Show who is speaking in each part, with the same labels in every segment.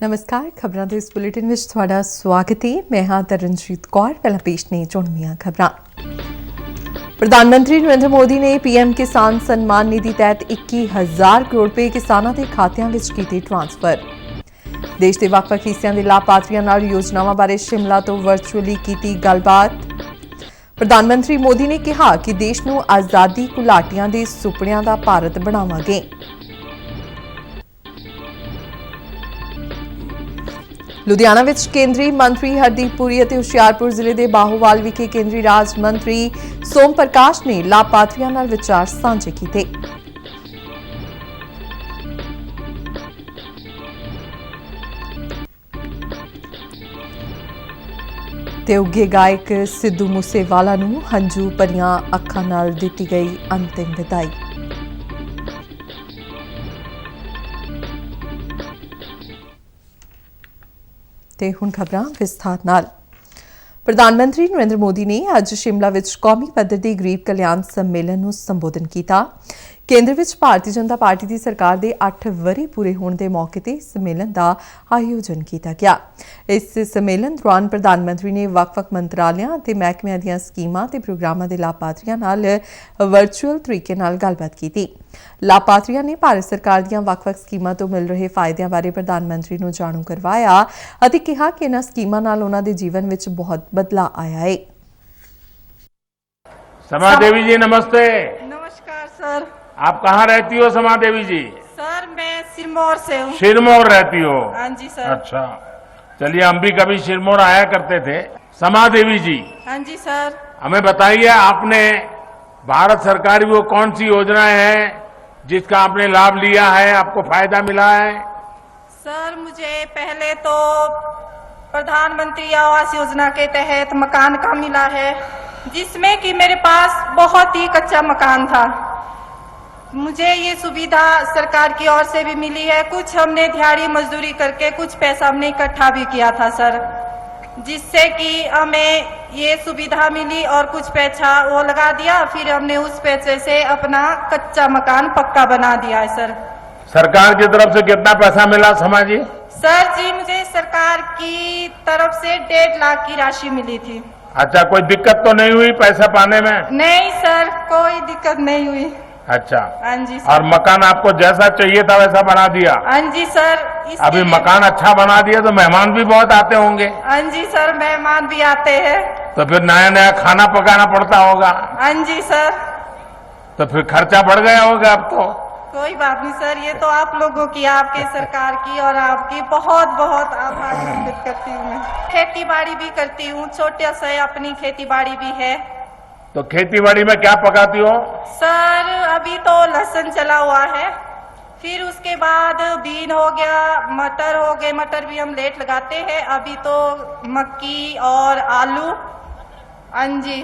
Speaker 1: नमस्कार खबरों के इस बुलेटिन में थोड़ा स्वागत है। मैं हाँ तरनजीत कौर। पहला पेश ने चुनवियां खबरां। प्रधानमंत्री नरेंद्र मोदी ने पीएम किसान सम्मान निधि तहत 21,000 करोड़ रुपए किसानों के खात्यां विच कीते ट्रांसफर। देश के ਵੱਖ-ਵੱਖ हिस्सों के लाभार्थियों नाल योजनावां बारे शिमला तो वर्चुअली कीती गलबात। प्रधानमंत्री मोदी ने कहा कि देश नूं आजादी घुलाटियां दे सुपनियां दा भारत बनावांगे। लुधियाना विच केंद्रीय मंत्री हरदीप पुरी और हुशियारपुर जिले के बाहोवाल विखे केंद्रीय राज मंत्री सोम प्रकाश ने लाभार्थियों नाल विचार साझे किए। ते उगे गायक सिद्धू मूसेवाला नूं हंझू भरियां अखां नाल दित्ती गई अंतिम विदाई। ते हुण खबरां विस्तार नाल। प्रधानमंत्री नरेंद्र मोदी ने अज शिमला विच कौमी पद्धर के गरीब कल्याण सम्मेलन नूं संबोधन किया। केंद्र विच भारतीय जनता पार्टी की सरकार के 8 वरे पूरे होने के मौके पर सम्मेलन का आयोजन किया गया। इस सम्मेलन दौरान प्रधानमंत्री ने ਵੱਖ-ਵੱਖ मंत्रालयों और महकमिਆਂ ਦੀਆਂ स्कीमां ते प्रोग्रामां के लाभार्थियों नाल वर्चुअल तरीके नाल गलबात की। लाभार्थियों ने भारत सरकार ਦੀਆਂ ਵੱਖ-ਵੱਖ स्कीमां तो मिल रहे फायदों बारे प्रधानमंत्री नूं जाणू करवाया और कहा कि इन्हां स्कीमां नाल उन्हां दे जीवन विच बहुत बदलाव आया है।
Speaker 2: समा देवी जी नमस्ते।
Speaker 3: नमस्कार सर।
Speaker 2: आप कहाँ रहती हो समा देवी जी?
Speaker 3: सर मैं सिरमौर से हूँ।
Speaker 2: सिरमौर रहती हो?
Speaker 3: हाँ जी सर।
Speaker 2: अच्छा, चलिए हम भी कभी सिरमौर आया करते थे। समा देवी जी,
Speaker 3: हाँ जी सर।
Speaker 2: हमें बताइए आपने भारत सरकार की वो कौन सी योजनाएं हैं जिसका आपने लाभ लिया है, आपको फायदा मिला है?
Speaker 3: सर मुझे पहले तो प्रधानमंत्री आवास योजना के तहत मकान का मिला है, जिसमें कि मेरे पास बहुत ही कच्चा मकान था। मुझे ये सुविधा सरकार की ओर से भी मिली है। कुछ हमने दिहाड़ी मजदूरी करके कुछ पैसा हमने इकट्ठा भी किया था सर, जिससे कि हमें ये सुविधा मिली और कुछ पैसा वो लगा दिया, फिर हमने उस पैसे से अपना कच्चा मकान पक्का बना दिया है सर।
Speaker 2: सरकार की तरफ से कितना पैसा मिला समा जी?
Speaker 3: सर जी मुझे सरकार की तरफ से 1.5 लाख की राशि मिली थी।
Speaker 2: अच्छा, कोई दिक्कत तो नहीं हुई पैसा पाने में?
Speaker 3: नहीं सर, कोई दिक्कत नहीं हुई।
Speaker 2: अच्छा,
Speaker 3: हाँ जी सर।
Speaker 2: और मकान आपको जैसा चाहिए था वैसा बना दिया?
Speaker 3: हाँ जी सर।
Speaker 2: अभी मकान अच्छा बना दिया तो मेहमान भी बहुत आते होंगे?
Speaker 3: हाँ जी सर, मेहमान भी आते हैं।
Speaker 2: तो फिर नया नया खाना पकाना पड़ता होगा?
Speaker 3: हाँ जी सर।
Speaker 2: तो फिर खर्चा बढ़ गया होगा अब तो?
Speaker 3: कोई बात नहीं सर, ये तो आप लोगों की, आपके सरकार की और आपकी बहुत बहुत आभार व्यक्त करती हूँ। मैं खेती बाड़ी भी करती हूँ, छोटे से अपनी खेती बाड़ी भी है।
Speaker 2: तो खेती बाड़ी में क्या पकाती हो?
Speaker 3: सर अभी तो लहसुन चला हुआ है, फिर उसके बाद बीन हो गया, मटर हो गए, मटर भी हम लेट लगाते हैं। अभी तो मक्की और आलू। हाँ जी।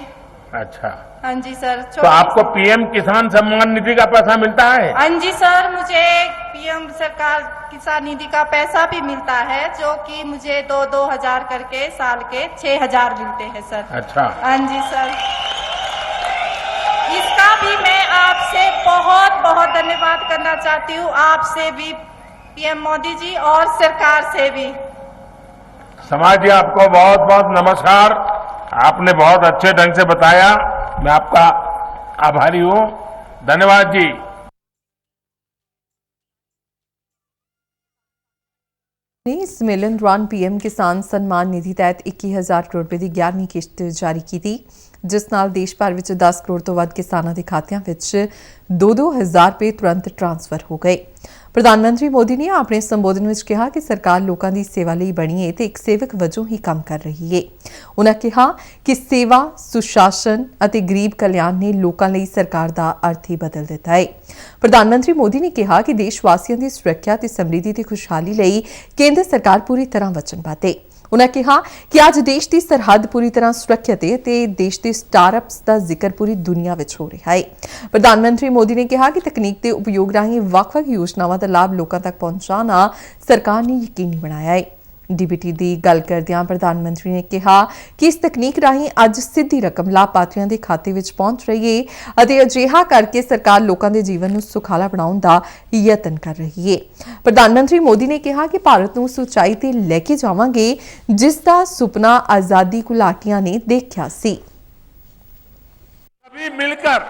Speaker 2: अच्छा,
Speaker 3: हाँ जी सर।
Speaker 2: तो आपको पीएम किसान सम्मान निधि का पैसा मिलता है?
Speaker 3: हाँ जी सर, मुझे पीएम सरकार किसान निधि का पैसा भी मिलता है, जो कि मुझे 2-2 हजार करके साल के 6,000 मिलते हैं सर।
Speaker 2: अच्छा।
Speaker 3: हाँ जी सर, इसका भी मैं आपसे बहुत बहुत धन्यवाद करना चाहती हूँ, आपसे भी पीएम मोदी जी और सरकार से भी।
Speaker 2: समाज जी आपको बहुत बहुत नमस्कार। आपने बहुत अच्छे ढंग से बताया, मैं आपका आभारी हूँ। धन्यवाद जी।
Speaker 1: इस सम्मेलन दौरान पीएम किसान सम्मान निधि तहत 21,000 करोड़ रुपए की 11वीं किश्त जारी की थी, जिस नाल देश भर में 10 करोड़ तो वध किसानों के खात्यां विच 2-2 हज़ार रुपए तुरंत ट्रांसफर हो गए। प्रधानमंत्री मोदी ने अपने संबोधन में कहा कि सरकार लोगों की सेवा लई बनी है तो एक सेवक वजों ही काम कर रही है। उन्होंने कहा कि सेवा, सुशासन और गरीब कल्याण ने लोगों लई सरकार का अर्थ ही बदल दिता है। प्रधानमंत्री मोदी ने कहा कि देशवासियों की सुरक्षा ते समृद्धि ते खुशहाली लई केंद्र सरकार पूरी तरह वचनबद्ध है। उन्होंने कहा कि आज देश की सरहद पूरी तरह सुरक्षित है ते देश के स्टार्टअप्स का जिक्र पूरी दुनिया में हो रहा है। प्रधानमंत्री मोदी ने कहा कि तकनीक के उपयोग राही ਵੱਖ-ਵੱਖ योजनावां का लाभ लोगों तक पहुंचाना सरकार ने यकीनी बनाया है। डीबीटी ਦੀ ਗੱਲ ਕਰਦਿਆਂ ਪ੍ਰਧਾਨ ਮੰਤਰੀ ਨੇ ਕਿਹਾ ਕਿ ਇਸ ਤਕਨੀਕ ਰਾਹੀਂ ਅੱਜ ਸਿੱਧੀ ਰਕਮ ਲਾਭਪਾਤਰੀਆਂ ਦੇ ਖਾਤੇ ਵਿੱਚ ਪਹੁੰਚ ਰਹੀ ਹੈ ਅਤੇ ਅਜਿਹਾ ਕਰਕੇ ਸਰਕਾਰ ਲੋਕਾਂ ਦੇ ਜੀਵਨ ਨੂੰ ਸੁਖਾਲਾ ਬਣਾਉਣ ਦਾ ਯਤਨ ਕਰ ਰਹੀ ਹੈ। ਪ੍ਰਧਾਨ ਮੰਤਰੀ ਮੋਦੀ ਨੇ ਕਿਹਾ ਕਿ ਭਾਰਤ ਨੂੰ ਸੁਚਾਈ ਤੇ ਲੈ ਕੇ ਜਾਵਾਂਗੇ ਜਿਸ ਦਾ ਸੁਪਨਾ ਆਜ਼ਾਦੀ ਘੁਲਾਟੀਆਂ ਨੇ ਦੇਖਿਆ ਸੀ।
Speaker 2: सभी मिलकर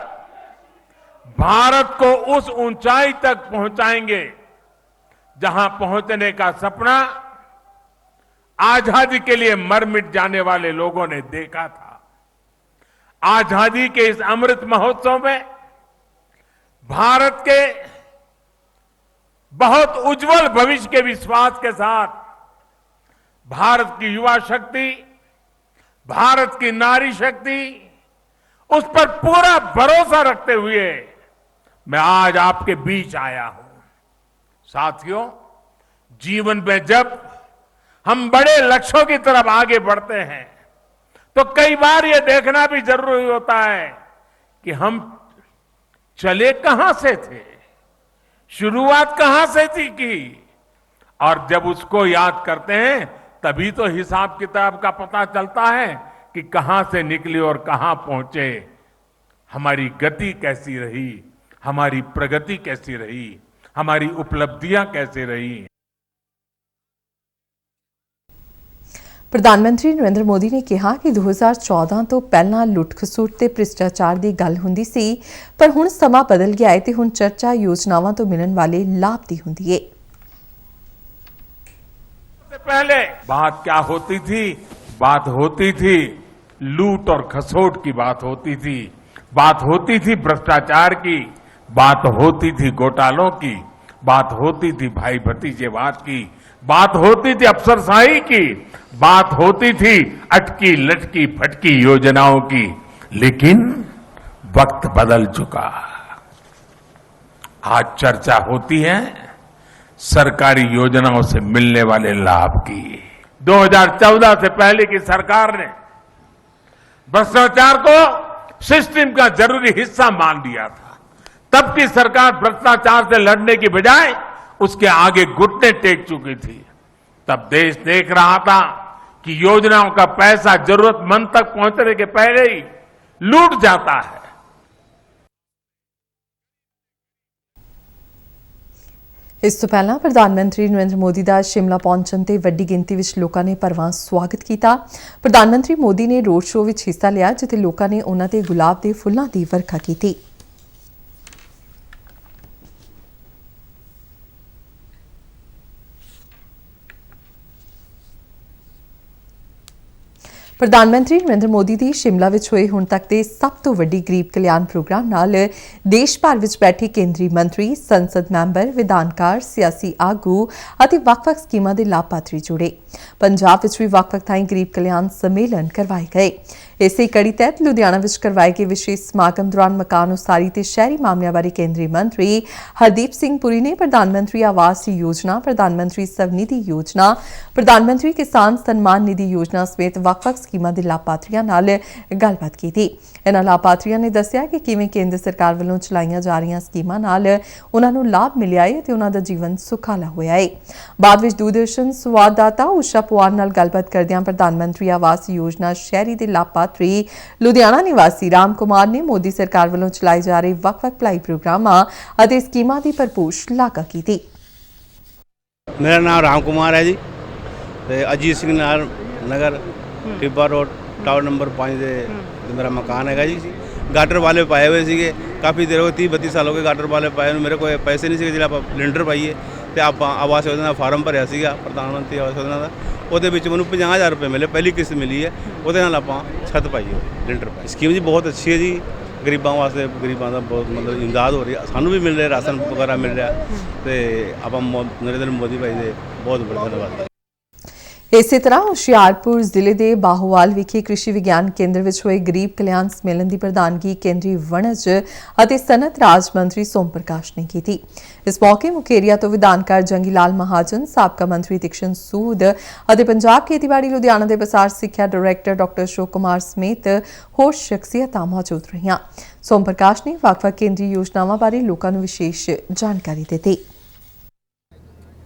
Speaker 2: भारत को उस ऊंचाई तक पहुंचाएंगे जहां पहुंचने का सपना आजादी के लिए मर मिट जाने वाले लोगों ने देखा था। आजादी के इस अमृत महोत्सव में भारत के बहुत उज्जवल भविष्य के विश्वास के साथ भारत की युवा शक्ति, भारत की नारी शक्ति, उस पर पूरा भरोसा रखते हुए मैं आज आपके बीच आया हूं। साथियों, जीवन में जब हम बड़े लक्ष्यों की तरफ आगे बढ़ते हैं तो कई बार यह देखना भी जरूरी होता है कि हम चले कहां से थे, शुरुआत कहां से थी की, और जब उसको याद करते हैं तभी तो हिसाब किताब का पता चलता है कि कहां से निकले और कहां पहुंचे, हमारी गति कैसी रही, हमारी प्रगति कैसी रही, हमारी उपलब्धियां कैसी रही।
Speaker 1: ਪ੍ਰਧਾਨ ਮੰਤਰੀ ਨਰਿੰਦਰ ਮੋਦੀ ਨੇ ਕਿਹਾ ਕਿ 2014 ਤੋਂ ਪਹਿਲਾਂ ਲੁੱਟ ਖਸੁੱਟ ਤੇ ਭ੍ਰਿਸ਼ਟਾਚਾਰ ਦੀ ਗੱਲ ਹੁੰਦੀ ਸੀ, ਪਰ ਹੁਣ ਸਮਾਂ ਬਦਲ ਗਿਆ ਹੈ ਤੇ ਹੁਣ ਚਰਚਾ ਯੋਜਨਾਵਾਂ ਤੋਂ ਮਿਲਣ ਵਾਲੇ ਲਾਭ ਦੀ ਹੁੰਦੀ ਹੈ।
Speaker 2: पहले बात क्या होती थी? बात होती थी लूट और खसोट की बात होती थी, बात होती थी भ्रष्टाचार की, बात होती थी घोटालों की, बात होती थी भाई भतीजेवाद की, बात होती थी अफसरशाही की, बात होती थी अटकी लटकी फटकी योजनाओं की। लेकिन वक्त बदल चुका। आज चर्चा होती है सरकारी योजनाओं से मिलने वाले लाभ की। 2014 से पहले की सरकार ने भ्रष्टाचार को सिस्टम का जरूरी हिस्सा मान लिया था। तब की सरकार भ्रष्टाचार से लड़ने की बजाय उसके आगे घुटने टेक चुकी थी। तब देश देख रहा था कि योजनाओं का पैसा जरूरतमंद तक पहुंचने के पहले ही लूट जाता है।
Speaker 1: ਇਸ ਤੋਂ ਪਹਿਲਾਂ ਪ੍ਰਧਾਨ ਮੰਤਰੀ ਨਰਿੰਦਰ ਮੋਦੀ ਦਾ ਸ਼ਿਮਲਾ ਪਹੁੰਚਣ ਤੇ ਵੱਡੀ ਗਿਣਤੀ ਵਿੱਚ ਲੋਕਾਂ ਨੇ ਭਰਵਾਂ ਸਵਾਗਤ ਕੀਤਾ। ਪ੍ਰਧਾਨ ਮੰਤਰੀ ਮੋਦੀ ਨੇ ਰੋਡ ਸ਼ੋਅ ਵਿੱਚ ਹਿੱਸਾ ਲਿਆ ਜਿੱਥੇ ਲੋਕਾਂ ਨੇ ਉਹਨਾਂ ਤੇ ਗੁਲਾਬ ਦੇ ਫੁੱਲਾਂ ਦੀ ਵਰਖਾ ਕੀਤੀ। ਪ੍ਰਧਾਨ ਮੰਤਰੀ ਨਰਿੰਦਰ ਮੋਦੀ ਦੀ ਸ਼ਿਮਲਾ ਵਿੱਚ ਹੋਏ ਹੁਣ ਤੱਕ ਦੇ ਸਭ ਤੋਂ ਵੱਡੀ ਗਰੀਬ ਕਲਿਆਣ ਪ੍ਰੋਗਰਾਮ ਨਾਲ ਦੇਸ਼ ਭਰ ਵਿੱਚ ਬੈਠੇ ਕੇਂਦਰੀ ਮੰਤਰੀ, ਸੰਸਦ ਮੈਂਬਰ, ਵਿਧਾਨਕਾਰ, ਸਿਆਸੀ ਆਗੂ ਅਤੇ ਵੱਖ-ਵੱਖ ਸਕੀਮਾਂ ਦੇ ਲਾਭਪਾਤਰੀ ਜੁੜੇ। ਪੰਜਾਬ ਵਿੱਚ ਵੀ ਵੱਖ-ਵੱਖ ਥਾਈਂ ਗਰੀਬ ਕਲਿਆਣ ਸੰਮੇਲਨ ਕਰਵਾਏ ਗਏ। ਇਸੇ ਕੜੀ ਤਹਿਤ ਲੁਧਿਆਣਾ ਵਿੱਚ ਕਰਵਾਏ ਗਏ ਵਿਸ਼ੇਸ਼ ਸਮਾਗਮ ਦੌਰਾਨ ਮਕਾਨ ਉਸਾਰੀ ਤੇ ਸ਼ਹਿਰੀ ਮਾਮਲਿਆਂ ਬਾਰੇ ਕੇਂਦਰੀ ਮੰਤਰੀ ਹਰਦੀਪ ਸਿੰਘ ਪੁਰੀ ਨੇ ਪ੍ਰਧਾਨ ਮੰਤਰੀ ਆਵਾਸ ਯੋਜਨਾ, ਪ੍ਰਧਾਨ ਮੰਤਰੀ ਸਵਨਿਧੀ ਯੋਜਨਾ, ਪ੍ਰਧਾਨ ਮੰਤਰੀ ਕਿਸਾਨ ਸਨਮਾਨ ਨਿਧੀ ਯੋਜਨਾ ਸਮੇਤ ਵੱਖ-ਵੱਖ ਸਕੀਮਾਂ ਦੇ ਲਾਭਪਾਤਰੀਆਂ ਨਾਲ ਗੱਲਬਾਤ ਕੀਤੀ। ਇਹਨਾਂ ਲਾਭਪਾਤਰੀਆਂ ਨੇ ਦੱਸਿਆ ਕਿ ਕਿਵੇਂ ਕੇਂਦਰ ਸਰਕਾਰ ਵੱਲੋਂ ਚਲਾਈਆਂ ਜਾ ਰਹੀਆਂ ਸਕੀਮਾਂ ਨਾਲ ਉਹਨਾਂ ਨੂੰ ਲਾਭ ਮਿਲਿਆ ਹੈ ਤੇ ਉਹਨਾਂ ਦਾ ਜੀਵਨ ਸੁਖਾਲਾ ਹੋਇਆ ਹੈ। ਬਾਅਦ ਵਿੱਚ ਦੂਰਦਰਸ਼ਨ ਸੰਵਾਦਦਾਤਾ ਉਸ਼ਾ ਪਵਾਰ ਨਾਲ ਗੱਲਬਾਤ ਕਰਦਿਆਂ ਪ੍ਰਧਾਨ ਮੰਤਰੀ ਆਵਾਸ ਯੋਜਨਾ ਸ਼ਹਿਰੀ ਦੇ ਲਾਭਪਾਤਰੀ ਲੁਧਿਆਣਾ ਨਿਵਾਸੀ ਰਾਮ ਕੁਮਾਰ ਨੇ ਮੋਦੀ ਸਰਕਾਰ ਵੱਲੋਂ ਚਲਾਏ ਜਾ ਰਹੇ ਵੱਖ-ਵੱਖ ਭਲਾਈ ਪ੍ਰੋਗਰਾਮਾਂ ਅਤੇ ਸਕੀਮਾਂ ਦੀ ਭਰਪੂਰ ਸ਼ਲਾਘਾ ਕੀਤੀ।
Speaker 4: मेरा नाम राम कुमार है जी, ते Ajit Singh Nagar Tibba road tower number 5 ਦੇ ਮੇਰਾ ਮਕਾਨ ਹੈਗਾ ਜੀ। ਗਾਟਰ ਵਾਲੇ ਪਾਏ ਹੋਏ ਸੀਗੇ, ਕਾਫੀ ਦੇਰ ਹੋ ਗਈ, 30-32 ਸਾਲ ਹੋ ਗਏ ਗਾਟਰ ਵਾਲੇ ਪਾਏ ਨੂੰ। ਮੇਰੇ ਕੋਲ ਪੈਸੇ ਨਹੀਂ ਸੀਗੇ ਜਿਹੜਾ ਆਪਾਂ ਲਿੰਡਰ ਪਾਈਏ, ਤੇ ਆਪਾਂ ਆਵਾਸ ਯੋਜਨਾ ਦਾ ਫਾਰਮ ਭਰਿਆ ਸੀਗਾ ਪ੍ਰਧਾਨ ਮੰਤਰੀ ਆਵਾਸ ਯੋਜਨਾ ਦਾ। ਉਹਦੇ ਵਿੱਚ ਮੈਨੂੰ 50,000 ਰੁਪਏ ਮਿਲੇ, ਪਹਿਲੀ ਕਿਸ਼ਤ ਮਿਲੀ ਹੈ, ਉਹਦੇ ਨਾਲ ਆਪਾਂ ਛੱਤ ਪਾਈ ਹੋਈ ਲਿੰਡਰ ਪਾਈ। ਸਕੀਮ ਜੀ ਬਹੁਤ ਅੱਛੀ ਹੈ ਜੀ, ਗਰੀਬਾਂ ਵਾਸਤੇ, ਗਰੀਬਾਂ ਦਾ ਬਹੁਤ ਮਤਲਬ ਇਮਦਾਦ ਹੋ ਰਹੀ ਹੈ, ਸਾਨੂੰ ਵੀ ਮਿਲ ਰਿਹਾ, ਰਾਸ਼ਨ ਵਗੈਰਾ ਮਿਲ ਰਿਹਾ, ਤੇ ਆਪਾਂ ਨਰਿੰਦਰ ਮੋਦੀ ਭਾਈ ਦੇ ਬਹੁਤ ਬਹੁਤ ਧੰਨਵਾਦ।
Speaker 1: ਇਸੇ ਤਰ੍ਹਾਂ ਹੁਸ਼ਿਆਰਪੁਰ ਜ਼ਿਲ੍ਹੇ ਦੇ ਬਾਹੋਵਾਲ ਵਿਖੇ ਕ੍ਰਿਸ਼ੀ ਵਿਗਿਆਨ ਕੇਂਦਰ ਵਿੱਚ ਹੋਏ ਗਰੀਬ ਕਲਿਆਣ ਸੰਮੇਲਨ ਦੀ ਪ੍ਰਧਾਨਗੀ ਕੇਂਦਰੀ ਵਣਜ ਅਤੇ ਸਨਅਤ ਰਾਜ ਮੰਤਰੀ ਸੋਮ ਪ੍ਰਕਾਸ਼ ਨੇ ਕੀਤੀ। ਇਸ ਮੌਕੇ ਮੁਕੇਰੀਆ ਤੋਂ ਵਿਧਾਨਕਾਰ ਜੰਗੀ ਲਾਲ ਮਹਾਜਨ, ਸਾਬਕਾ ਮੰਤਰੀ ਤੀਕਸ਼ਣ ਸੂਦ ਅਤੇ ਪੰਜਾਬ ਖੇਤੀਬਾੜੀ ਲੁਧਿਆਣਾ ਦੇ ਬਸਾਰ ਸਿੱਖਿਆ ਡਾਇਰੈਕਟਰ ਡਾਕਟਰ ਅਸ਼ੋਕ ਕੁਮਾਰ ਸਮੇਤ ਹੋਰ ਸ਼ਖਸੀਅਤਾਂ ਮੌਜੂਦ ਰਹੀਆਂ। ਸੋਮ ਪ੍ਰਕਾਸ਼ ਨੇ ਵੱਖ-ਵੱਖ ਕੇਂਦਰੀ ਯੋਜਨਾਵਾਂ ਬਾਰੇ ਲੋਕਾਂ ਨੂੰ ਵਿਸ਼ੇਸ਼ ਜਾਣਕਾਰੀ ਦਿੱਤੀ।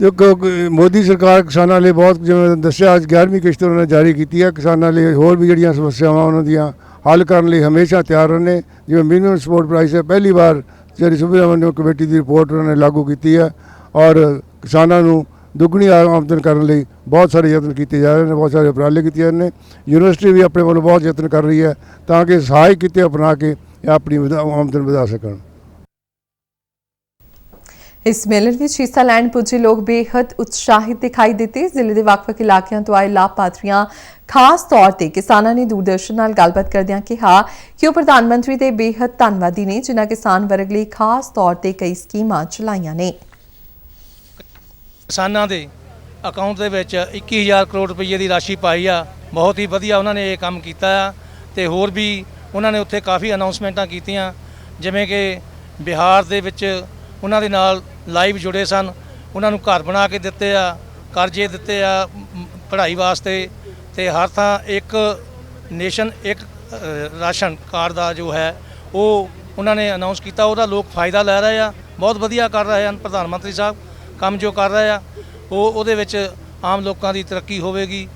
Speaker 5: ਦੇਖੋ ਮੋਦੀ ਸਰਕਾਰ ਕਿਸਾਨਾਂ ਲਈ ਬਹੁਤ, ਜਿਵੇਂ ਦੱਸਿਆ, ਅੱਜ 11ਵੀਂ ਕਿਸ਼ਤ ਉਹਨਾਂ ਨੇ ਜਾਰੀ ਕੀਤੀ ਹੈ। ਕਿਸਾਨਾਂ ਲਈ ਹੋਰ ਵੀ ਜਿਹੜੀਆਂ ਸਮੱਸਿਆਵਾਂ ਉਹਨਾਂ ਦੀਆਂ ਹੱਲ ਕਰਨ ਲਈ ਹਮੇਸ਼ਾ ਤਿਆਰ ਨੇ। ਜਿਵੇਂ ਮਿਨੀਮਮ ਸਪੋਰਟ ਪ੍ਰਾਈਸ ਹੈ, ਪਹਿਲੀ ਵਾਰ ਜਿਹੜੀ ਸੁਬਰਾਮਨਿਅਮ ਕਮੇਟੀ ਦੀ ਰਿਪੋਰਟ ਉਹਨਾਂ ਨੇ ਲਾਗੂ ਕੀਤੀ ਹੈ ਔਰ ਕਿਸਾਨਾਂ ਨੂੰ ਦੁੱਗਣੀ ਆਮਦਨ ਕਰਨ ਲਈ ਬਹੁਤ ਸਾਰੇ ਯਤਨ ਕੀਤੇ ਜਾ ਰਹੇ ਨੇ, ਬਹੁਤ ਸਾਰੇ ਉਪਰਾਲੇ ਕੀਤੇ ਜਾ ਰਹੇ ਨੇ। ਯੂਨੀਵਰਸਿਟੀ ਵੀ ਆਪਣੇ ਵੱਲੋਂ ਬਹੁਤ ਯਤਨ ਕਰ ਰਹੀ ਹੈ ਤਾਂ ਕਿ ਸਹਾਇਕ ਕਿੱਤੇ ਅਪਣਾ ਕੇ ਆਪਣੀ ਆਮਦਨ ਵਧਾ ਸਕਣ।
Speaker 1: ਇਸ ਮੇਲੇ ਵਿੱਚ ਹਿੱਸਾ ਲੈਣ ਪੁੱਜੇ ਲੋਕ ਬੇहद ਉਤਸ਼ਾਹਿਤ ਦਿਖਾਈ ਦਿੱਤੇ। ਜ਼ਿਲ੍ਹੇ ਦੇ ਵੱਖ-ਵੱਖ ਇਲਾਕਿਆਂ ਤੋਂ ਆਏ ਲਾਭਪਾਤਰੀਆਂ ਖਾਸ ਤੌਰ ਤੇ ਕਿਸਾਨਾਂ ਨੇ ਦੂਰਦਰਸ਼ਨ ਨਾਲ ਗੱਲਬਾਤ ਕਰਦਿਆਂ ਕਿਹਾ ਕਿ ਉਹ ਪ੍ਰਧਾਨ ਮੰਤਰੀ ਦੇ ਬੇहद ਧੰਨਵਾਦੀ ਨੇ, ਜਿਨ੍ਹਾਂ ਕਿਸਾਨ ਵਰਗ ਲਈ ਖਾਸ ਤੌਰ ਤੇ ਕਈ ਸਕੀਮਾਂ ਚਲਾਈਆਂ ਨੇ।
Speaker 6: ਕਿਸਾਨਾਂ ਦੇ ਅਕਾਊਂਟ ਦੇ ਵਿੱਚ 21,000 ਕਰੋੜ ਰੁਪਏ ਦੀ ਰਾਸ਼ੀ ਪਾਈ ਆ। ਬਹੁਤ ਹੀ ਵਧੀਆ ਉਹਨਾਂ ਨੇ ਇਹ ਕੰਮ ਕੀਤਾ ਆ ਤੇ ਹੋਰ ਵੀ ਉਹਨਾਂ ਨੇ ਉੱਥੇ ਕਾਫੀ ਅਨਾਉਂਸਮੈਂਟਾਂ ਕੀਤੀਆਂ, ਜਿਵੇਂ ਕਿ ਬਿਹਾਰ ਦੇ ਵਿੱਚ ਉਹਨਾਂ ਦੇ ਨਾਲ ਲਾਈਵ ਜੁੜੇ ਸਨ, ਉਹਨਾਂ ਨੂੰ ਘਰ ਬਣਾ ਕੇ ਦਿੱਤੇ ਆ, ਕਰਜ਼ੇ ਦਿੱਤੇ ਆ ਪੜ੍ਹਾਈ ਵਾਸਤੇ ਤੇ ਹਰ ਥਾਂ ਇੱਕ ਨੇਸ਼ਨ ਇੱਕ ਰਾਸ਼ਨ ਕਾਰਡ ਦਾ ਜੋ ਹੈ ਉਹ ਉਹਨਾਂ ਨੇ ਅਨਾਉਂਸ ਕੀਤਾ। ਉਹਦਾ ਲੋਕ ਫਾਇਦਾ ਲੈ ਰਹੇ ਆ, ਬਹੁਤ ਵਧੀਆ ਕਰ ਰਹੇ ਹਨ ਪ੍ਰਧਾਨ ਮੰਤਰੀ ਸਾਹਿਬ। ਕੰਮ ਜੋ ਕਰ ਰਹੇ ਆ ਉਹਦੇ ਵਿੱਚ ਆਮ ਲੋਕਾਂ ਦੀ ਤਰੱਕੀ ਹੋਵੇਗੀ।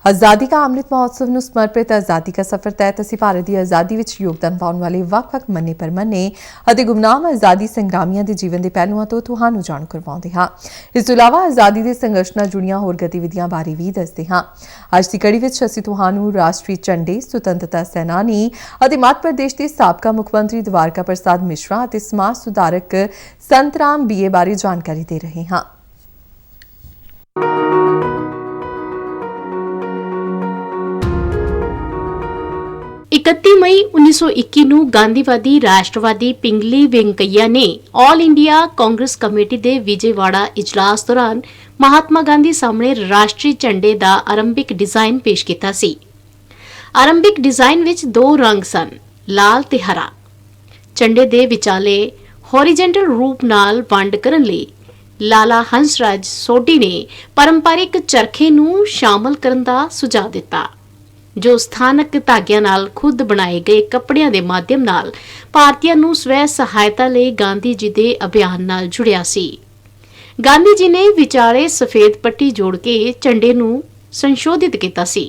Speaker 1: ਆਜ਼ਾਦੀ ਕਾ ਅੰਮ੍ਰਿਤ ਮਹੋਤਸਵ ਨੂੰ ਸਮਰਪਿਤ ਆਜ਼ਾਦੀ ਕਾ ਸਫ਼ਰ ਤਹਿਤ ਅਸੀਂ ਭਾਰਤ ਦੀ ਆਜ਼ਾਦੀ ਵਿੱਚ ਯੋਗਦਾਨ ਪਾਉਣ ਵਾਲੇ ਵੱਖ-ਵੱਖ ਮੰਨੇ ਪਰਮੰਨੇ ਅਤੇ ਗੁਮਨਾਮ ਆਜ਼ਾਦੀ ਸੰਗਰਾਮੀਆਂ ਦੇ ਜੀਵਨ ਦੇ ਪਹਿਲੂਆਂ ਤੋਂ ਤੁਹਾਨੂੰ ਜਾਣੂ ਕਰਵਾਉਂਦੇ ਹਾਂ। ਇਸ ਤੋਂ ਇਲਾਵਾ ਆਜ਼ਾਦੀ ਦੇ ਸੰਘਰਸ਼ ਨਾਲ ਜੁੜੀਆਂ ਹੋਰ ਗਤੀਵਿਧੀਆਂ ਬਾਰੇ ਵੀ ਦੱਸਦੇ ਹਾਂ। ਅੱਜ ਦੀ ਕੜੀ ਵਿੱਚ ਅਸੀਂ ਤੁਹਾਨੂੰ ਰਾਸ਼ਟਰੀ ਝੰਡੇ, ਸੁਤੰਤਰਤਾ ਸੈਨਾਨੀ ਅਤੇ ਮੱਧ ਪ੍ਰਦੇਸ਼ ਦੇ ਸਾਬਕਾ ਮੁੱਖ ਮੰਤਰੀ ਦਵਾਰਕਾ ਪ੍ਰਸਾਦ ਮਿਸ਼ਰਾ ਅਤੇ ਸਮਾਜ ਸੁਧਾਰਕ ਸੰਤਰਾਮ BA ਬਾਰੇ ਜਾਣਕਾਰੀ ਦੇ ਰਹੇ ਹਾਂ।
Speaker 7: 31 ਮਈ 1921 ਨੂੰ ਗਾਂਧੀਵਾਦੀ ਰਾਸ਼ਟਰਵਾਦੀ ਪਿੰਗਲੀ ਵੈਂਕਈਆ ਨੇ ਆਲ ਇੰਡੀਆ ਕਾਂਗਰਸ ਕਮੇਟੀ ਦੇ ਵਿਜੇਵਾੜਾ ਇਜਲਾਸ ਦੌਰਾਨ ਮਹਾਤਮਾ ਗਾਂਧੀ ਸਾਹਮਣੇ ਰਾਸ਼ਟਰੀ ਝੰਡੇ ਦਾ ਆਰੰਭਿਕ ਡਿਜ਼ਾਈਨ ਪੇਸ਼ ਕੀਤਾ ਸੀ। ਆਰੰਭਿਕ ਡਿਜ਼ਾਈਨ ਵਿੱਚ ਦੋ ਰੰਗ ਸਨ, ਲਾਲ ਤੇ ਹਰਾ। ਝੰਡੇ ਦੇ ਵਿਚਾਲੇ ਹੌਰੀਜ਼ੈਂਟਲ ਰੂਪ ਨਾਲ ਵੰਡ ਕਰਨ ਲਈ ਲਾਲਾ ਹੰਸਰਾਜ ਸੋਢੀ ਨੇ ਪਰੰਪਰਿਕ ਚਰਖੇ ਨੂੰ ਸ਼ਾਮਲ ਕਰਨ ਦਾ ਸੁਝਾਅ ਦਿੱਤਾ, ਜੋ ਸਥਾਨਕ ਧਾਗਿਆਂ ਨਾਲ ਖੁਦ ਬਣਾਏ ਗਏ ਕੱਪੜਿਆਂ ਦੇ ਮਾਧਿਅਮ ਨਾਲ ਭਾਰਤੀਆਂ ਨੂੰ ਸਵੈ ਸਹਾਇਤਾ ਲਈ ਗਾਂਧੀ ਜੀ ਦੇ ਅਭਿਆਨ ਨਾਲ ਜੁੜਿਆ ਸੀ। ਗਾਂਧੀ ਜੀ ਨੇ ਵਿਚਾਲੇ ਸਫੇਦ ਪੱਟੀ ਜੋੜ ਕੇ ਝੰਡੇ ਨੂੰ ਸੰਸ਼ੋਧਿਤ ਕੀਤਾ ਸੀ।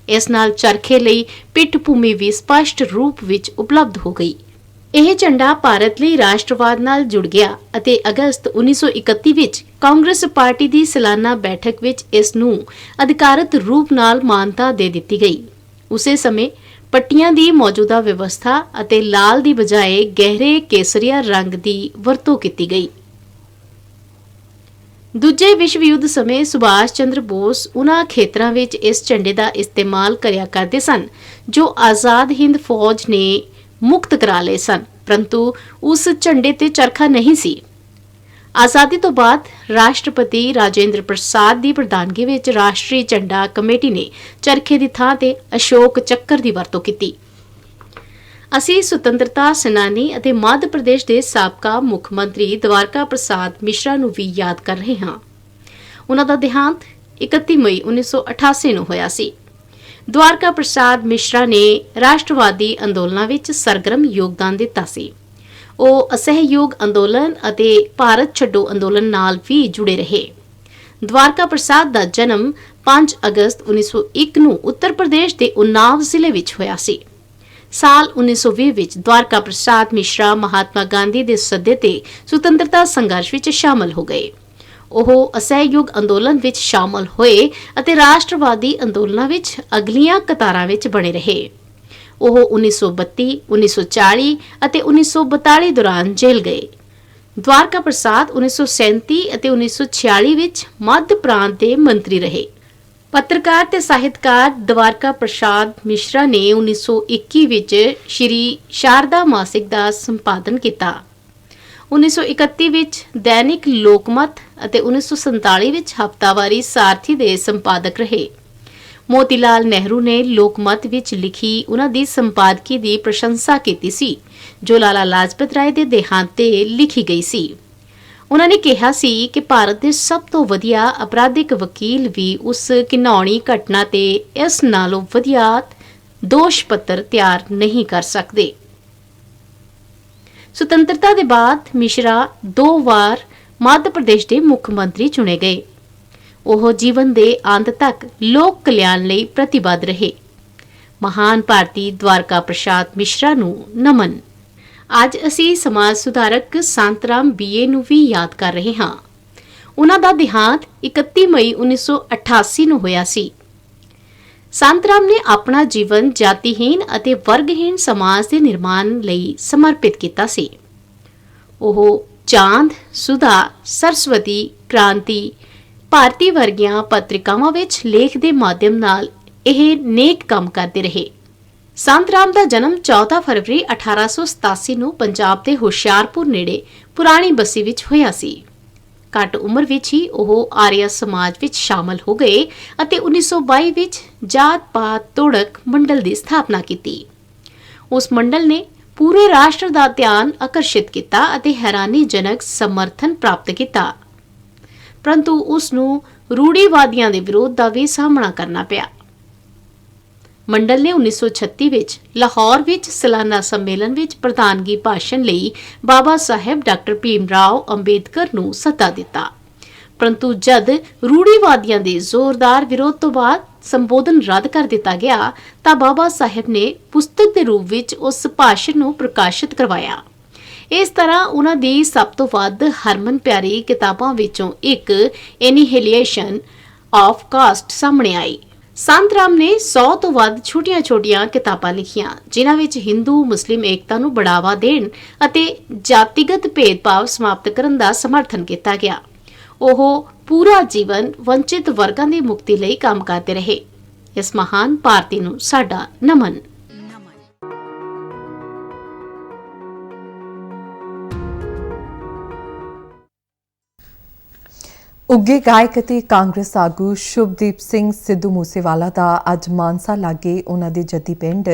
Speaker 7: ਇਸ ਨਾਲ ਚਰਖੇ ਲਈ ਪਿੱਠ ਭੂਮੀ ਵੀ ਸਪਸ਼ਟ ਰੂਪ ਵਿੱਚ ਉਪਲਬਧ ਹੋ ਗਈ। ਇਹ ਝੰਡਾ ਭਾਰਤ ਲਈ ਰਾਸ਼ਟਰਵਾਦ ਨਾਲ ਜੁੜ ਗਿਆ ਅਤੇ ਅਗਸਤ 1931 ਵਿੱਚ ਕਾਂਗਰਸ ਪਾਰਟੀ ਦੀ ਸਾਲਾਨਾ ਬੈਠਕ ਵਿੱਚ ਇਸ ਨੂੰ ਅਧਿਕਾਰਤ ਰੂਪ ਨਾਲ ਮਾਨਤਾ ਦੇ ਦਿੱਤੀ ਗਈ। ਉਸੇ ਸਮੇਂ ਪੱਟੀਆਂ ਦੀ ਮੌਜੂਦਾ ਵਿਵਸਥਾ ਅਤੇ ਲਾਲ ਦੀ ਬਜਾਏ ਗਹਿਰੇ ਕੇਸਰੀਆ ਰੰਗ ਦੀ ਵਰਤੋਂ ਕੀਤੀ ਗਈ। ਦੂਜੇ ਵਿਸ਼ਵ ਯੁੱਧ ਸਮੇਂ ਸੁਭਾਸ਼ ਚੰਦਰ ਬੋਸ ਉਹਨਾਂ ਖੇਤਰਾਂ ਵਿੱਚ ਇਸ ਝੰਡੇ ਦਾ ਇਸਤੇਮਾਲ ਕਰਿਆ ਕਰਦੇ ਸਨ ਜੋ ਆਜ਼ਾਦ ਹਿੰਦ ਫੌਜ ਨੇ ਮੁਕਤ ਕਰਾ ਲਏ ਸਨ, ਪਰੰਤੂ ਉਸ ਝੰਡੇ ਤੇ ਚਰਖਾ ਨਹੀਂ ਸੀ। ਆਜ਼ਾਦੀ ਤੋਂ ਬਾਅਦ ਰਾਸ਼ਟਰਪਤੀ ਰਾਜੇਂਦਰ ਪ੍ਰਸਾਦ ਦੀ ਪ੍ਰਧਾਨਗੀ ਵਿੱਚ ਰਾਸ਼ਟਰੀ ਝੰਡਾ ਕਮੇਟੀ ਨੇ ਚਰਖੇ ਦੀ ਥਾਂ ਤੇ ਅਸ਼ੋਕ ਚੱਕਰ ਦੀ ਵਰਤੋਂ ਕੀਤੀ। ਅਸੀਂ ਸੁਤੰਤਰਤਾ ਸੈਨਾਨੀ ਅਤੇ ਮੱਧ ਪ੍ਰਦੇਸ਼ ਦੇ ਸਾਬਕਾ ਮੁੱਖ ਮੰਤਰੀ ਦਵਾਰਕਾ ਪ੍ਰਸਾਦ ਮਿਸ਼ਰਾ ਨੂੰ ਵੀ ਯਾਦ ਕਰ ਰਹੇ ਹਾਂ। ਉਹਨਾਂ ਦਾ ਦੇਹਾਂਤ 31 ਮਈ 1988 ਨੂੰ ਹੋਇਆ ਸੀ। ਦਵਾਰਕਾ ਪ੍ਰਸਾਦ ਮਿਸ਼ਰਾ ਨੇ ਰਾਸ਼ਟਰਵਾਦੀ ਅੰਦੋਲਨਾਂ ਵਿੱਚ ਸਰਗਰਮ ਯੋਗਦਾਨ ਦਿੱਤਾ ਸੀ। ਉਹ ਅਸਹਿਯੋਗ ਅੰਦੋਲਨ ਅਤੇ ਭਾਰਤ ਛੱਡੋ ਅੰਦੋਲਨ ਨਾਲ ਵੀ ਜੁੜੇ ਰਹੇ। ਦਵਾਰਕਾ ਪ੍ਰਸਾਦ ਦਾ ਜਨਮ 5 ਅਗਸਤ 1901 ਨੂੰ ਉੱਤਰ ਪ੍ਰਦੇਸ਼ ਦੇ ਉਨਾਵ ਜ਼ਿਲ੍ਹੇ ਵਿੱਚ ਹੋਇਆ ਸੀ। ਸਾਲ 1920 ਵਿੱਚ ਦਵਾਰਕਾ ਪ੍ਰਸਾਦ ਮਿਸ਼ਰਾ ਮਹਾਤਮਾ ਗਾਂਧੀ ਦੇ ਸੱਦੇ ਤੇ ਸੁਤੰਤਰਤਾ ਸੰਘਰਸ਼ ਵਿੱਚ ਸ਼ਾਮਲ ਹੋ ਗਏ। ਉਹ ਅਸਹਿਯੋਗ ਅੰਦੋਲਨ ਵਿੱਚ ਸ਼ਾਮਲ ਹੋਏ ਅਤੇ ਰਾਸ਼ਟਰਵਾਦੀ ਅੰਦੋਲਨਾਂ ਵਿੱਚ ਅਗਲੀਆਂ ਕਤਾਰਾਂ ਵਿੱਚ ਬਣੇ ਰਹੇ। ਉਹ 1932, 1940 ਅਤੇ 1942 ਦੌਰਾਨ ਜੇਲ੍ਹ ਗਏ। ਦਵਾਰਕਾ ਪ੍ਰਸਾਦ 1937 ਅਤੇ 1946 ਵਿੱਚ ਮੱਧ ਪ੍ਰਾਂਤ ਦੇ ਮੰਤਰੀ ਰਹੇ। ਪੱਤਰਕਾਰ ਤੇ ਸਾਹਿਤਕਾਰ ਦਵਾਰਕਾ ਪ੍ਰਸਾਦ ਮਿਸ਼ਰਾ ਨੇ 1921 ਵਿੱਚ ਸ਼੍ਰੀ ਸ਼ਾਰਦਾ ਮਾਸਿਕ ਦਾ ਸੰਪਾਦਨ ਕੀਤਾ। 1931 ਵਿੱਚ ਦੈਨਿਕ ਲੋਕਮਤ ਅਤੇ 1947 ਵਿੱਚ ਹਫ਼ਤਾਵਾਰੀ ਸਾਰਥੀ ਦੇ ਸੰਪਾਦਕ ਰਹੇ। ਮੋਤੀਲਾਲ ਨਹਿਰੂ ਨੇ ਲੋਕਮਤ ਵਿੱਚ ਲਿਖੀ ਉਹਨਾਂ ਦੀ ਸੰਪਾਦਕੀ ਦੀ ਪ੍ਰਸ਼ੰਸਾ ਕੀਤੀ ਸੀ, ਜੋ ਲਾਲਾ ਲਾਜਪਤ ਰਾਏ ਦੇ ਦੇਹਾਂਤ ਤੇ ਲਿਖੀ ਗਈ ਸੀ। ਉਹਨਾਂ ਨੇ ਕਿਹਾ ਸੀ ਕਿ ਭਾਰਤ ਦੇ ਸਭ ਤੋਂ ਵਧੀਆ ਅਪਰਾਧਿਕ ਵਕੀਲ ਵੀ ਉਸ ਘਿਨਾਉਣੀ ਘਟਨਾ ਤੇ ਇਸ ਨਾਲੋਂ ਵਧੀਆ ਦੋਸ਼ ਪੱਤਰ ਤਿਆਰ ਨਹੀਂ ਕਰ ਸਕਦੇ। ਸੁਤੰਤਰਤਾ ਦੇ ਬਾਅਦ ਮਿਸ਼ਰਾ 2 ਵਾਰ ਮੱਧ ਪ੍ਰਦੇਸ਼ ਦੇ ਮੁੱਖ ਮੰਤਰੀ ਚੁਣੇ ਗਏ। ਉਹ ਜੀਵਨ ਦੇ ਅੰਤ ਤੱਕ ਲੋਕ ਕਲਿਆਣ ਲਈ ਪ੍ਰਤੀਬੱਧ ਰਹੇ। ਮਹਾਨ ਭਾਰਤੀ ਦਵਾਰਕਾ ਪ੍ਰਸਾਦ ਮਿਸ਼ਰਾ ਨੂੰ ਨਮਨ। ਅੱਜ ਅਸੀਂ ਸਮਾਜ ਸੁਧਾਰਕ ਸੰਤ ਰਾਮ BA ਨੂੰ ਵੀ ਯਾਦ ਕਰ ਰਹੇ ਹਾਂ। ਉਹਨਾਂ ਦਾ ਦੇਹਾਂਤ 31 ਮਈ 1988 ਨੂੰ ਹੋਇਆ ਸੀ। ਸੰਤ ਰਾਮ ਨੇ ਆਪਣਾ ਜੀਵਨ ਜਾਤੀਹੀਨ ਅਤੇ ਵਰਗਹੀਨ ਸਮਾਜ ਦੇ ਨਿਰਮਾਣ ਲਈ ਸਮਰਪਿਤ ਕੀਤਾ ਸੀ। ਉਹ ਚਾਂਦ, ਸੁਧਾ, ਸਰਸਵਤੀ, ਕ੍ਰਾਂਤੀ, ਭਾਰਤੀ ਵਰਗੀਆਂ ਪੱਤਰਿਕਾਵਾਂ ਵਿੱਚ ਲੇਖ ਦੇ ਮਾਧਿਅਮ ਨਾਲ ਇਹ ਨੇਕ ਕੰਮ ਕਰਦੇ ਰਹੇ। ਸੰਤ ਰਾਮ ਦਾ ਜਨਮ 14 ਫਰਵਰੀ 1887 ਨੂੰ ਪੰਜਾਬ ਦੇ ਹੁਸ਼ਿਆਰਪੁਰ ਨੇੜੇ ਪੁਰਾਣੀ ਬੱਸੀ ਵਿੱਚ ਹੋਇਆ ਸੀ। ਘੱਟ ਉਮਰ ਵਿੱਚ ਹੀ ਉਹ ਆਰੀਆ ਸਮਾਜ ਵਿੱਚ ਸ਼ਾਮਲ ਹੋ ਗਏ ਅਤੇ 1922 ਵਿੱਚ ਜਾਤ-ਪਾਤ ਤੋੜਕ ਮੰਡਲ ਦੀ ਸਥਾਪਨਾ ਕੀਤੀ। ਉਸ ਮੰਡਲ ਨੇ ਪੂਰੇ ਰਾਸ਼ਟਰ ਦਾ ਧਿਆਨ ਆਕਰਸ਼ਿਤ ਕੀਤਾ ਅਤੇ ਹੈਰਾਨੀਜਨਕ ਸਮਰਥਨ ਪ੍ਰਾਪਤ ਕੀਤਾ, ਪਰੰਤੂ ਉਸ ਨੂੰ ਰੂੜੀਵਾਦੀਆਂ ਦੇ ਵਿਰੋਧ ਦਾ ਵੀ ਸਾਹਮਣਾ ਕਰਨਾ ਪਿਆ। ਮੰਡਲ ਨੇ 1936 ਵਿੱਚ ਲਾਹੌਰ ਵਿੱਚ ਸਾਲਾਨਾ ਸੰਮੇਲਨ ਵਿੱਚ ਪ੍ਰਧਾਨਗੀ ਭਾਸ਼ਣ ਲਈ ਬਾਬਾ ਸਾਹਿਬ ਡਾਕਟਰ ਭੀਮ ਰਾਓ ਅੰਬੇਦਕਰ ਨੂੰ ਸੱਦਾ ਦਿੱਤਾ, ਪਰੰਤੂ ਜਦ ਰੂੜੀਵਾਦੀਆਂ ਦੇ ਜ਼ੋਰਦਾਰ ਵਿਰੋਧ ਤੋਂ ਬਾਅਦ ਸੰਬੋਧਨ ਰੱਦ ਕਰ ਦਿੱਤਾ ਗਿਆ ਤਾਂ ਬਾਬਾ ਸਾਹਿਬ ਨੇ ਪੁਸਤਕ ਦੇ ਰੂਪ ਵਿੱਚ ਉਸ ਭਾਸ਼ਣ ਨੂੰ ਪ੍ਰਕਾਸ਼ਿਤ ਕਰਵਾਇਆ। ਇਸ ਤਰ੍ਹਾਂ ਉਹਨਾਂ ਦੀ ਸਭ ਤੋਂ ਵੱਧ ਹਰਮਨ ਪਿਆਰੀ ਕਿਤਾਬਾਂ ਵਿੱਚੋਂ ਇੱਕ ਐਨੀਹਿਲੇਸ਼ਨ ਆਫ ਕਾਸਟ ਸਾਹਮਣੇ ਆਈ। ਸੰਤ ਰਾਮ ਨੇ 100 ਤੋਂ ਵੱਧ ਛੋਟੀਆਂ-ਛੋਟੀਆਂ ਕਿਤਾਬਾਂ ਲਿਖੀਆਂ, ਜਿਨ੍ਹਾਂ ਵਿੱਚ ਹਿੰਦੂ ਮੁਸਲਿਮ ਏਕਤਾ ਨੂੰ ਬੜਾਵਾ ਦੇਣ ਅਤੇ ਜਾਤੀਗਤ ਭੇਦਭਾਵ ਸਮਾਪਤ ਕਰਨ ਦਾ ਸਮਰਥਨ ਕੀਤਾ ਗਿਆ। ਉਹ ਪੂਰਾ ਜੀਵਨ ਵੰਚਿਤ ਵਰਗਾਂ ਦੀ ਮੁਕਤੀ ਲਈ ਕੰਮ ਕਰਦੇ ਰਹੇ। ਇਸ ਮਹਾਨ ਭਾਰਤੀ ਨੂੰ ਸਾਡਾ ਨਮਨ।
Speaker 1: ਉੱਘੇ ਗਾਇਕ ਅਤੇ ਕਾਂਗਰਸ ਆਗੂ ਸ਼ੁਭਦੀਪ ਸਿੰਘ ਸਿੱਧੂ ਮੂਸੇਵਾਲਾ ਦਾ ਅੱਜ ਮਾਨਸਾ ਲਾਗੇ ਉਹਨਾਂ ਦੇ ਜੱਦੀ ਪਿੰਡ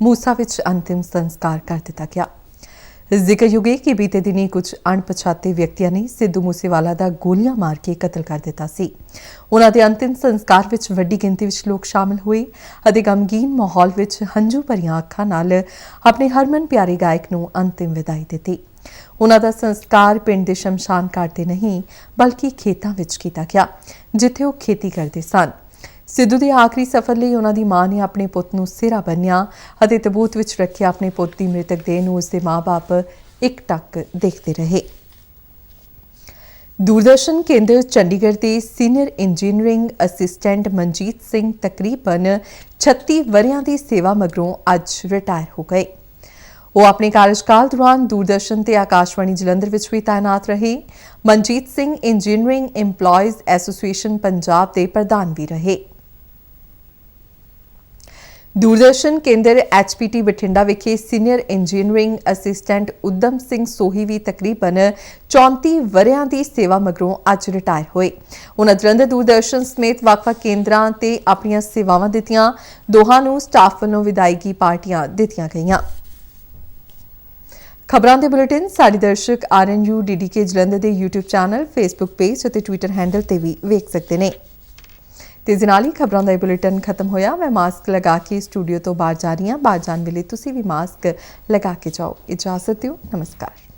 Speaker 1: ਮੂਸਾ ਵਿੱਚ ਅੰਤਿਮ ਸੰਸਕਾਰ ਕਰ ਦਿੱਤਾ ਗਿਆ। ਜ਼ਿਕਰਯੋਗ ਹੈ ਕਿ ਬੀਤੇ ਦਿਨੀ ਕੁਝ ਅਣਪਛਾਤੇ ਵਿਅਕਤੀਆਂ ਨੇ ਸਿੱਧੂ ਮੂਸੇਵਾਲਾ ਦਾ ਗੋਲੀਆਂ ਮਾਰ ਕੇ ਕਤਲ ਕਰ ਦਿੱਤਾ ਸੀ। ਉਹਨਾਂ ਦੇ ਅੰਤਿਮ ਸੰਸਕਾਰ ਵਿੱਚ ਵੱਡੀ ਗਿਣਤੀ ਵਿੱਚ ਲੋਕ ਸ਼ਾਮਲ ਹੋਏ ਅਤੇ ਗਮਗੀਨ ਮਾਹੌਲ ਵਿੱਚ ਹੰਝੂ ਭਰੀਆਂ ਅੱਖਾਂ ਨਾਲ ਆਪਣੇ ਹਰਮਨ ਪਿਆਰੇ ਗਾਇਕ ਨੂੰ ਅੰਤਿਮ ਵਿਦਾਈ ਦਿੱਤੀ। ਉਹਨਾਂ ਦਾ ਸੰਸਕਾਰ ਪਿੰਡ ਦੇ ਸ਼ਮਸ਼ਾਨ ਘਾਟ ਤੇ ਨਹੀਂ ਬਲਕਿ ਖੇਤਾਂ ਵਿੱਚ ਕੀਤਾ ਗਿਆ, ਜਿੱਥੇ ਉਹ ਖੇਤੀ ਕਰਦੇ ਸਨ। ਸਿੱਧੂ ਦੇ ਆਖਰੀ ਸਫ਼ਰ ਲਈ ਉਹਨਾਂ ਦੀ ਮਾਂ ਨੇ ਆਪਣੇ ਪੁੱਤ ਨੂੰ ਸਿਹਰਾ ਬੰਨ੍ਹਿਆ ਅਤੇ ਤਬੂਤ ਵਿੱਚ ਰੱਖਿਆ ਆਪਣੇ ਪੁੱਤ ਦੀ ਮ੍ਰਿਤਕ ਦੇਹ ਨੂੰ ਉਸਦੇ ਮਾਂ-ਬਾਪ ਇੱਕਟੱਕ ਦੇਖਦੇ ਰਹੇ। ਦੂਰਦਰਸ਼ਨ ਕੇਂਦਰ ਚੰਡੀਗੜ੍ਹ ਦੇ senior engineering assistant Manjit Singh ਤਕਰੀਬਨ 36 ਵਰ੍ਹਿਆਂ ਦੀ ਸੇਵਾ ਮਗਰੋਂ ਅੱਜ ਰਿਟਾਇਰ ਹੋ ਗਏ। ਉਹ ਆਪਣੇ ਕਾਰਜਕਾਲ ਦੌਰਾਨ ਦੂਰਦਰਸ਼ਨ ਤੇ ਆਕਾਸ਼ਵਾਣੀ ਜਲੰਧਰ ਵਿੱਚ ਵੀ ਤਾਇਨਾਤ ਰਹੇ। Manjit Singh engineering EMPLOYEES association Punjab ਦੇ ਪ੍ਰਧਾਨ ਵੀ ਰਹੇ। ਦੂਰਦਰਸ਼ਨ ਕੇਂਦਰ HPT ਬਠਿੰਡਾ ਵਿਖੇ senior engineering assistant Udham Singh Sohi ਵੀ ਤਕਰੀਬਨ 34 ਵਰ੍ਹਿਆਂ ਦੀ ਸੇਵਾ ਮਗਰੋਂ ਅੱਜ ਰਿਟਾਇਰ ਹੋਏ। ਉਹਨਾਂ ਜਲੰਧਰ ਦੂਰਦਰਸ਼ਨ ਸਮੇਤ ਵੱਖ-ਵੱਖ ਕੇਂਦਰਾਂ ਤੇ ਆਪਣੀਆਂ ਸੇਵਾਵਾਂ ਦਿੱਤੀਆਂ। ਦੋਹਾਂ ਨੂੰ ਸਟਾਫ ਵੱਲੋਂ ਵਿਦਾਇਗੀ ਪਾਰਟੀਆਂ ਦਿੱਤੀਆਂ ਗਈਆਂ। ਖਬਰਾਂ ਦੇ ਬੁਲੇਟਿਨ ਸਾਡੇ ਦਰਸ਼ਕ RNU DDK ਜਲੰਧਰ ਦੇ YouTube ਚੈਨਲ, Facebook ਪੇਜ ਅਤੇ Twitter ਹੈਂਡਲ ਤੇ ਵੀ ਵੇਖ ਸਕਦੇ ਨੇ। ਤੇ ਇਸ ਨਾਲ ਹੀ ਖਬਰਾਂ ਦਾ ਇਹ ਬੁਲੇਟਿਨ ਖਤਮ ਹੋਇਆ। ਮੈਂ ਮਾਸਕ ਲਗਾ ਕੇ ਸਟੂਡੀਓ ਤੋਂ ਬਾਹਰ ਜਾ ਰਹੀ ਹਾਂ। ਬਾਹਰ ਜਾਣ ਵੇਲੇ ਤੁਸੀਂ ਵੀ ਮਾਸਕ ਲਗਾ ਕੇ ਜਾਓ। ਇਜਾਜ਼ਤ ਦਿਓ। ਨਮਸਕਾਰ।